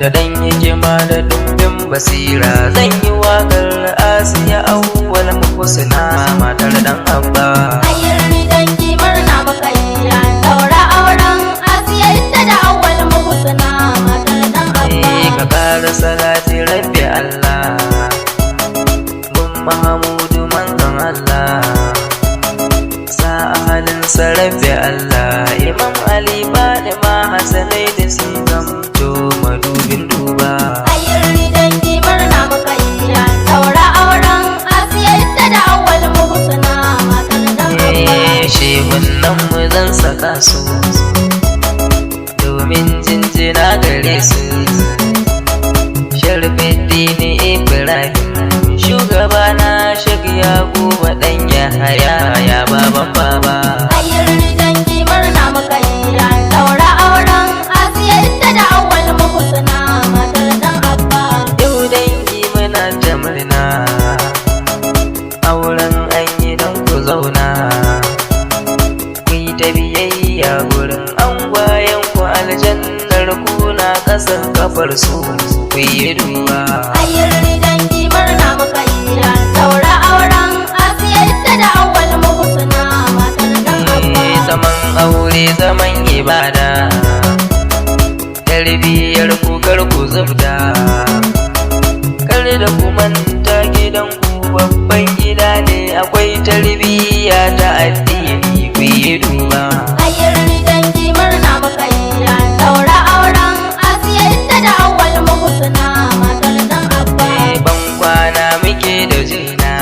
da dan hikima da dumbin basira zan yi waƙar Asiya Awwal Muhsina matar dan Abba. Ayyar dangi murna muka yi an daura auren Asiya da Awwal Muhsina matar dan Abba. Ka ƙara salati rabbi Allah gun Mahamudu manzon Allah, sa ahalinsa rabbi Allah, Imam Ali Fatima Hassanai da sun zamto madubin duba. Ayyar dangi murna muka yi an daura auren Asiya da Awwal Muhsina matar dan Abba. Shehun nan mu zan saka su domin jinjina gare su. Sharfiddini Ibrahim shugabana Sheikh Yakubu dan Yahaya ya baban baba. Ayyar dangi murna muka yi an daura auren Asiya da Awwal Muhsina matar dan Abba. Yau dangi muna ta murna auren an yi don ku zauna, ku yi ta biyayya gurin angwayen ku, aljannar ku na ƙasar kafar su ku yi duba. Ayyar dangi murna muka yi an daura auren Asiya da Awwal Muhsina matar dan Abba. Zaman aure zaman ibada, tarbiyyar ku kar ku zubda, kar da ku manta gidan ku babban gida ne, akwai tarbiyya ta addini ku yi duba. Ayyar dangi murna muka yi an daura auren Asiya da Awwal Muhsina matar dan Abba. Ban kwana muke da juna,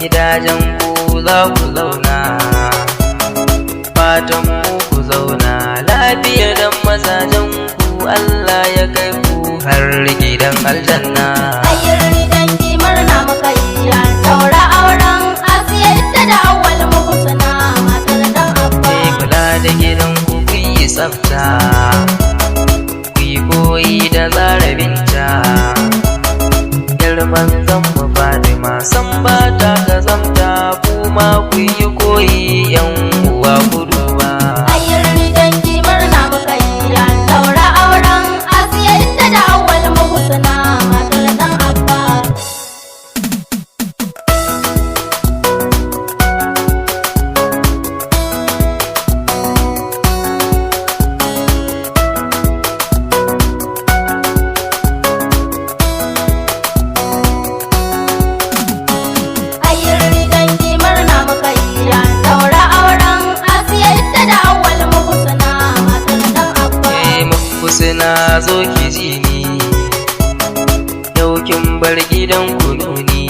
gidajen ku za ku zauna, fatan mu ku zauna lafiya da mazajen ku, Allah ya kai ku har gidan aljanna. Ayyar dangi murna muka yi an daura auren Asiya da Awwal Muhsina matar dan Abba. Kula da gidan ku ku yi tsafta, ku yi koyi da zarabinta, girman zan mu Fatima san ba ta kazamta, kuma ku yi koyi yan uwa ku duba. Ayyar dangi murna muka yi an daura auren Asiya da Awwal Muhsina matar dan Abba. Ayyar dangi murna muka yi an daura auren Asiya da Awwal Muhsina matar dan Abba. Muhsina zo ki ji ni, yau kin bar gidan kununi,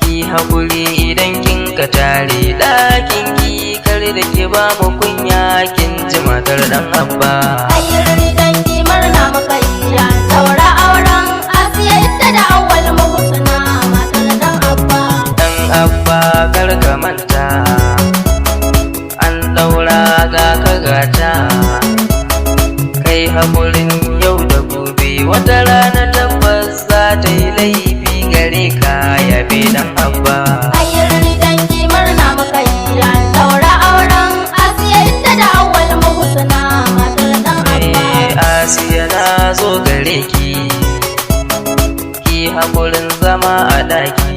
ki haƙuri idan kin ka tare ɗakin ki, kar da ki ba mu kunya kin ji matar dan Abba. Ayyar dangi murna muka yi an daura auren Asiya da Awwal Muhsina matar dan Abba. Dan Abba kar ka manta, an ɗaura ga ka gata, kai haƙurin yau da gobe, wata rana tabbas za ta yi laifi gare ka, yabe dan Abba. Ayyar dangi murna muka yi an daura auren Asiya da Awwal Muhsina matar dan Abba. Asiya na zo gare ki, ki haƙurin zama a ɗaki,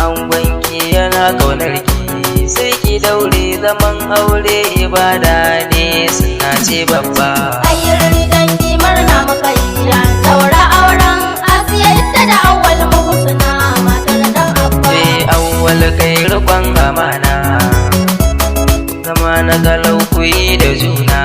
angonki yana ƙaunar ki, sai ki daure zaman aure ibada ne suna ce babba. Ayyar dangi murna muka yi an daura auren Asiya da Awwal Muhsina matar dan Abba. Awwal kai riƙon amana, zama na galau ku yi da juna,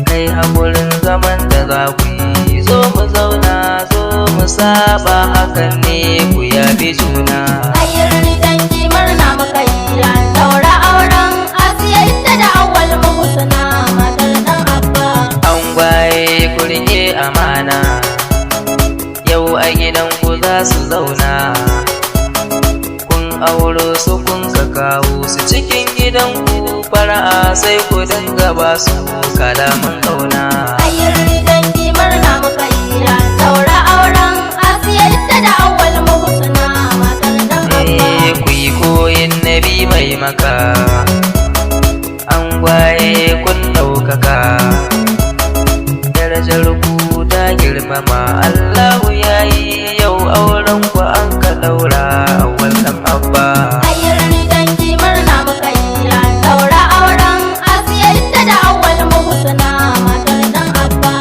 kai haƙurin zaman da za ku yi, zo mu zauna zo mu saba, hakan ne ku yabi juna. Ayyar dangi murna muka yi an daura auren Asiya da Awwal Muhsina matar dan Abba. An gwaye ku riƙe amana, yau a gidan ku za su zauna, kun auro su kun ka kawo su cikin gidan ku, fara'a sai ku dinga ba su kalaman ƙauna. Ayyar dangi murna muka yi an daura auren Asiya da Awwal Muhsina matar dan Abba. Ku yi koyin nabi mai maka, an gwaye kun ɗauka ɗaukaka, darajar ku ta girmama. Allahu ya yi yau auren ku an ka ɗaura Awwal ɗan Abba. Ayyurri dangi murna muka yi an ɗaura auren Asiya ita da Awwal Muhsina matar ɗan Abba.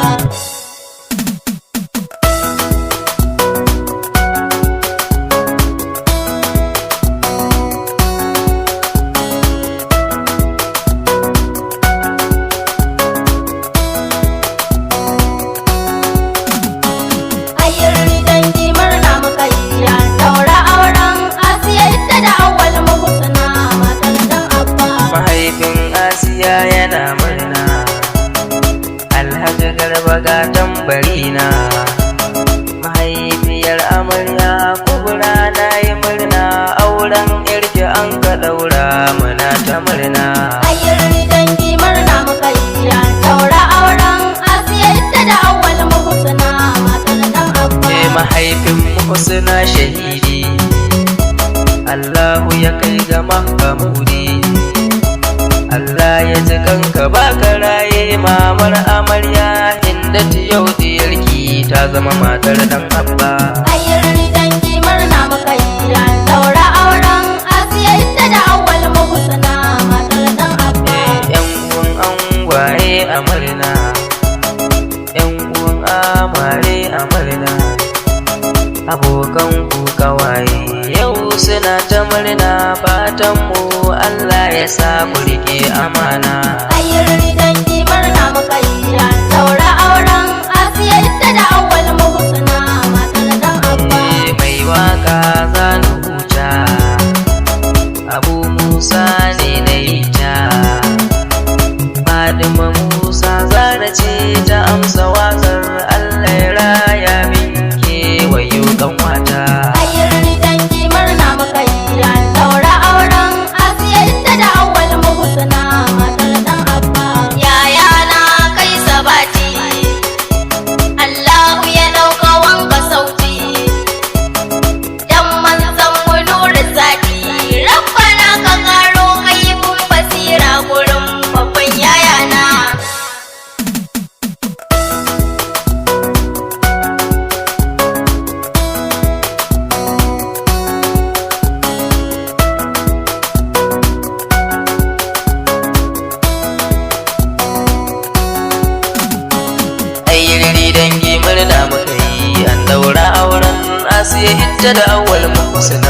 Ayyurri dangi murna muka yi an ɗaura auren Asiya ita da Awwal Muhsina matar ɗan Abba. Mahaifin Asiya yana murna, Alhaji Garba ga tambari na. Mahaifiyar amarya Kubra na yi murna, auren yarki an ka ɗaura muna ta murna. Ayyurri dangi murna muka yi an ɗaura auren Asiya ita da Awwal Muhsina matar ɗan Abba. Mahaifin Husna shahidi, Allahu ya kai ga Mahmudi. Allah ya ji kanka baka raye, mamar amarya Hindatu yau diyarki ta zama matar ɗan Abba. Ayyurri dangi murna muka yi an ɗaura auren Asiya ita da Awwal Muhsina matar ɗan Abba. Yan uwan angwaye a murna, yan uwan amare a murna, abokan ku kawaye yau suna ta murna. Fatan mu Allah ya sa ku rike amana. Ayyurri dangi murna muka yi an ɗaura auren Asiya ita da Awwal Muhsina matar ɗan Abba. Mai waka zanu huta, Abu Musa ne na yi ta. Fadima Musa Zara ce ta amsa waƙar, Allah ya raya min kewayo ɗan wata. Ayyurri dangi murna muka yi an ɗaura auren Asiya ita da Awwal Muhsina matar ɗan Abba. Yayana kai sabati, Allahu ya ɗauka wanka sauti, dan manzon mu nuri zaki, Rabbana ka karo kaifin basira gurin babban yayana. Ayyurri dangi murna muka yi an ɗaura auren Asiya ita da Awwal Muhsina